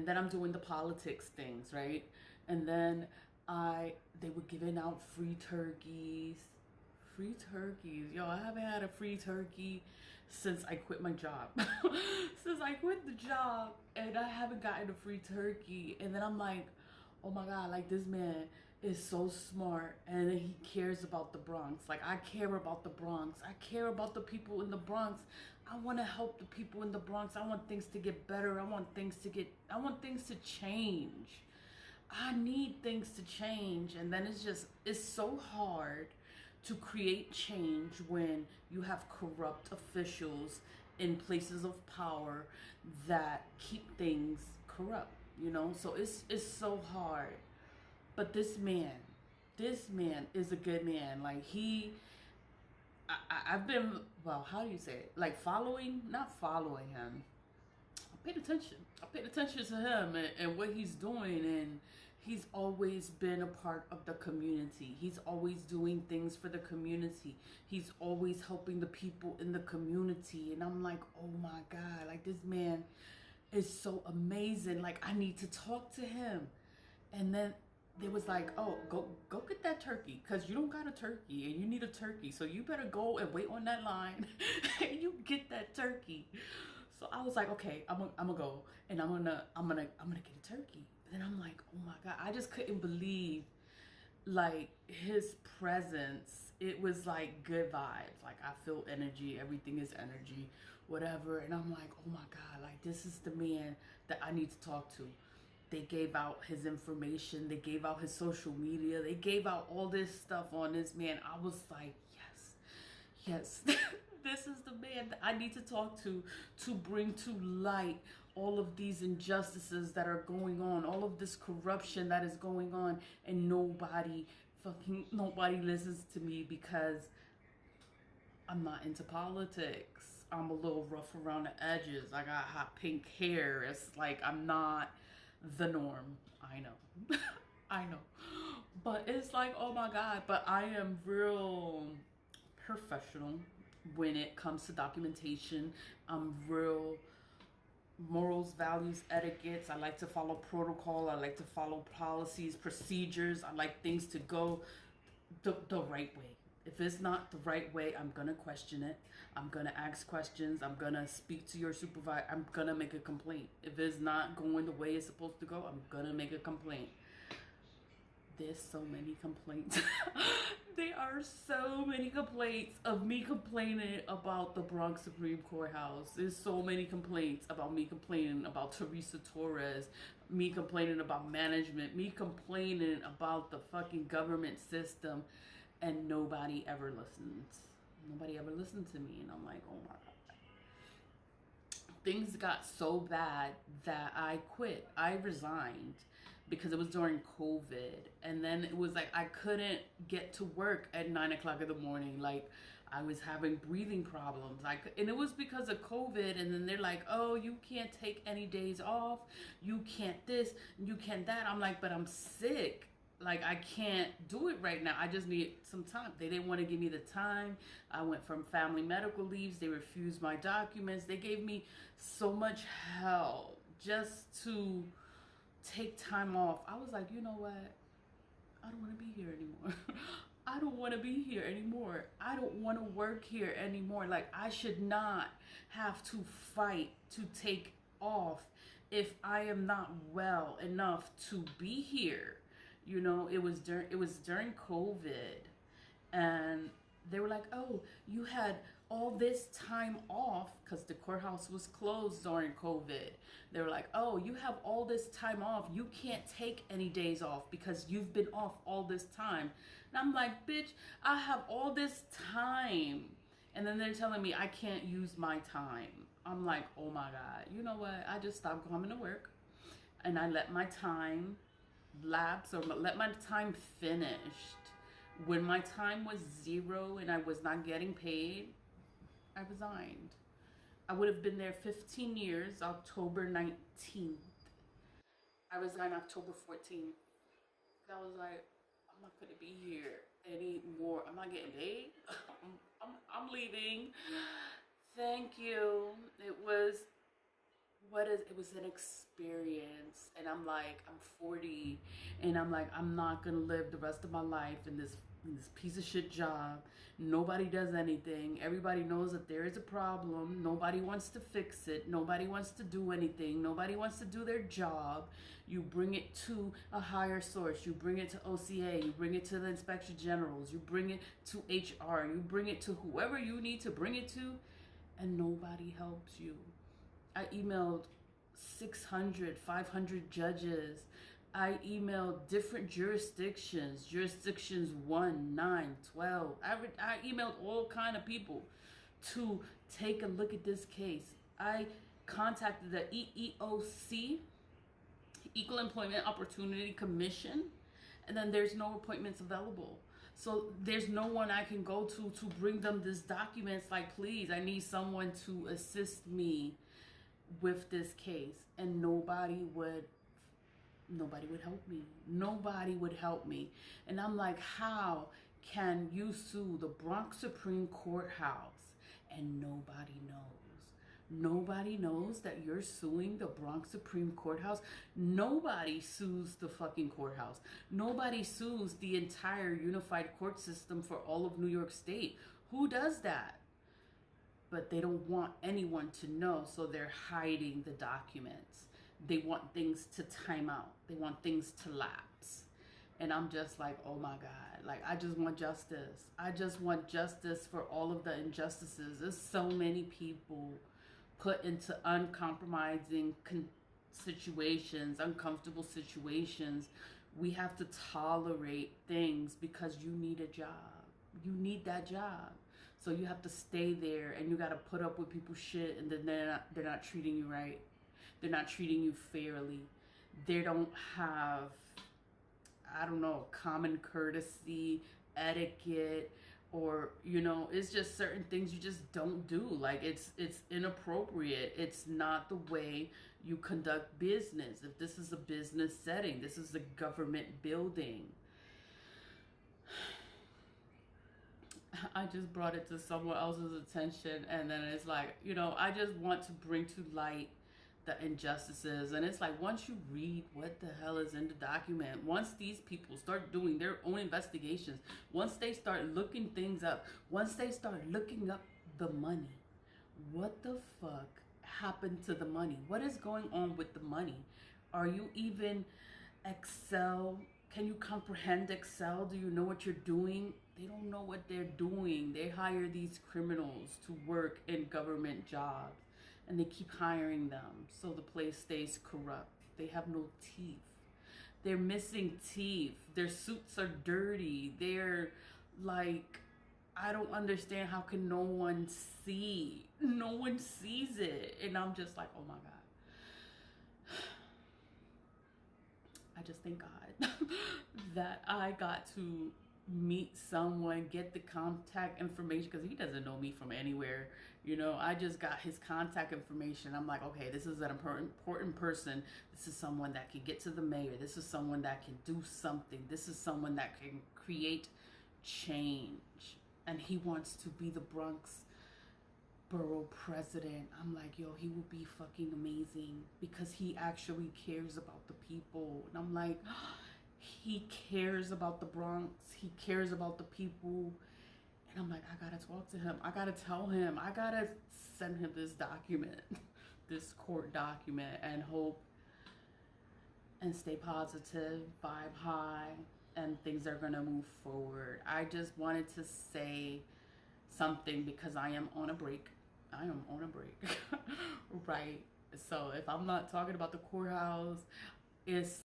And then I'm doing the politics things, right? And then they were giving out free turkeys. Free turkeys. Yo, I haven't had a free turkey since I quit my job. Since I quit the job, and I haven't gotten a free turkey. And then I'm like, oh my God, like this man is so smart and he cares about the Bronx. Like I care about the Bronx. I care about the people in the Bronx. I want to help the people in the Bronx. I want things to get better. I want things to change. I need things to change. And then it's so hard to create change when you have corrupt officials in places of power that keep things corrupt, you know? So it's so hard. But this man is a good man. Like I've been, well, how do you say it? Like not following him. I paid attention to him and what he's doing, and he's always been a part of the community. He's always doing things for the community. He's always helping the people in the community. And I'm like, oh my God, like this man is so amazing. Like I need to talk to him. And then they was like, oh, go get that turkey, because you don't got a turkey and you need a turkey. So you better go and wait on that line and you get that turkey. So I was like, okay, I'm gonna go and I'm gonna get a turkey. But then I'm like, oh my God, I just couldn't believe like his presence. It was like good vibes. Like I feel energy, everything is energy, whatever. And I'm like, oh my God, like this is the man that I need to talk to. They gave out his information, they gave out his social media, they gave out all this stuff on this man. I was like, yes, this is the man that I need to talk to bring to light all of these injustices that are going on, all of this corruption that is going on, and nobody listens to me because I'm not into politics. I'm a little rough around the edges. I got hot pink hair. It's like I'm not the norm. I know. I know. But it's like, oh my God, but I am real professional when it comes to documentation. I'm real morals, values, etiquettes. I like to follow protocol. I like to follow policies, procedures. I like things to go the right way. If it's not the right way, I'm gonna question it. I'm gonna ask questions. I'm gonna speak to your supervisor. I'm gonna make a complaint. If it's not going the way it's supposed to go, I'm gonna make a complaint. There's so many complaints. There are so many complaints of me complaining about the Bronx Supreme Courthouse. There's so many complaints about me complaining about Teresa Torres, me complaining about management, me complaining about the fucking government system, and nobody ever listens. Nobody ever listened to me, and I'm like, oh my God. Things got so bad that I quit. I resigned because it was during COVID. And then it was like I couldn't get to work at 9 o'clock in the morning. Like I was having breathing problems. And it was because of COVID. And then they're like, oh, you can't take any days off. You can't this, you can't that. I'm like, but I'm sick. Like I can't do it right now. I just need some time. They didn't want to give me the time. I went from family medical leaves. They refused my documents. They gave me so much hell just to take time off. I was like, you know what? I don't want to be here anymore. I don't want to be here anymore. I don't want to work here anymore. Like I should not have to fight to take off if I am not well enough to be here. You know, it was during COVID, and they were like, oh, you had all this time off because the courthouse was closed during COVID. They were like, oh, you have all this time off. You can't take any days off because you've been off all this time. And I'm like, bitch, I have all this time. And then they're telling me I can't use my time. I'm like, oh my God, you know what? I just stopped coming to work and I let my time lapse or let my time finished. When my time was 0 and I was not getting paid, I resigned. I would have been there 15 years, October 19th. I resigned October 14th. I was like, I'm not gonna be here anymore. I'm not getting paid. I'm leaving. Thank you. It was it was an experience, and I'm like, I'm 40, and I'm like, I'm not gonna live the rest of my life in this piece of shit job. Nobody does anything. Everybody knows that there is a problem. Nobody wants to fix it. Nobody wants to do anything. Nobody wants to do their job. You bring it to a higher source. You bring it to OCA. You bring it to the inspection generals. You bring it to HR. You bring it to whoever you need to bring it to, and nobody helps you. I emailed 600, 500 judges. I emailed different jurisdictions 1, 9, 12. I emailed all kind of people to take a look at this case. I contacted the EEOC, Equal Employment Opportunity Commission, and then there's no appointments available. So there's no one I can go to bring them this documents. Like, please, I need someone to assist me with this case, and nobody would help me. Nobody would help me. And I'm like, how can you sue the Bronx Supreme Courthouse and nobody knows? Nobody knows that you're suing the Bronx Supreme Courthouse. Nobody sues the fucking courthouse. Nobody sues the entire unified court system for all of New York State. Who does that? But they don't want anyone to know, so they're hiding the documents. They want things to time out. They want things to lapse. And I'm just like, oh my God, like, I just want justice. I just want justice for all of the injustices. There's so many people put into uncompromising situations, uncomfortable situations. We have to tolerate things because you need a job. You need that job. So you have to stay there, and you got to put up with people's shit, and then they're not treating you right. They're not treating you fairly. They don't have, I don't know, common courtesy, etiquette, or, you know, it's just certain things you just don't do. Like, it's inappropriate. It's not the way you conduct business. If this is a business setting, this is a government building. I just brought it to someone else's attention, and then it's like, you know, I just want to bring to light the injustices. And it's like, once you read what the hell is in the document, once these people start doing their own investigations, once they start looking things up, once they start looking up the money, what the fuck happened to the money? What is going on with the money? Are you even Excel? Can you comprehend Excel? Do you know what you're doing? They don't know what they're doing. They hire these criminals to work in government jobs, and they keep hiring them so the place stays corrupt. They have no teeth. They're missing teeth. Their suits are dirty. They're like, I don't understand, how can no one see? No one sees it. And I'm just like, oh my God. I just thank God that I got to meet someone, get the contact information, because he doesn't know me from anywhere. You know, I just got his contact information. I'm like, okay, this is an important person. This is someone that can get to the mayor. This is someone that can do something. This is someone that can create change. And he wants to be the Bronx borough president. I'm like, yo, he will be fucking amazing, because he actually cares about the people. And I'm like, he cares about the Bronx. He cares about the people. And I'm like, I gotta talk to him. I gotta tell him. I gotta send him this document, this court document, and hope and stay positive, vibe high, and things are gonna move forward. I just wanted to say something because I am on a break. I am on a break, right? So if I'm not talking about the courthouse, it's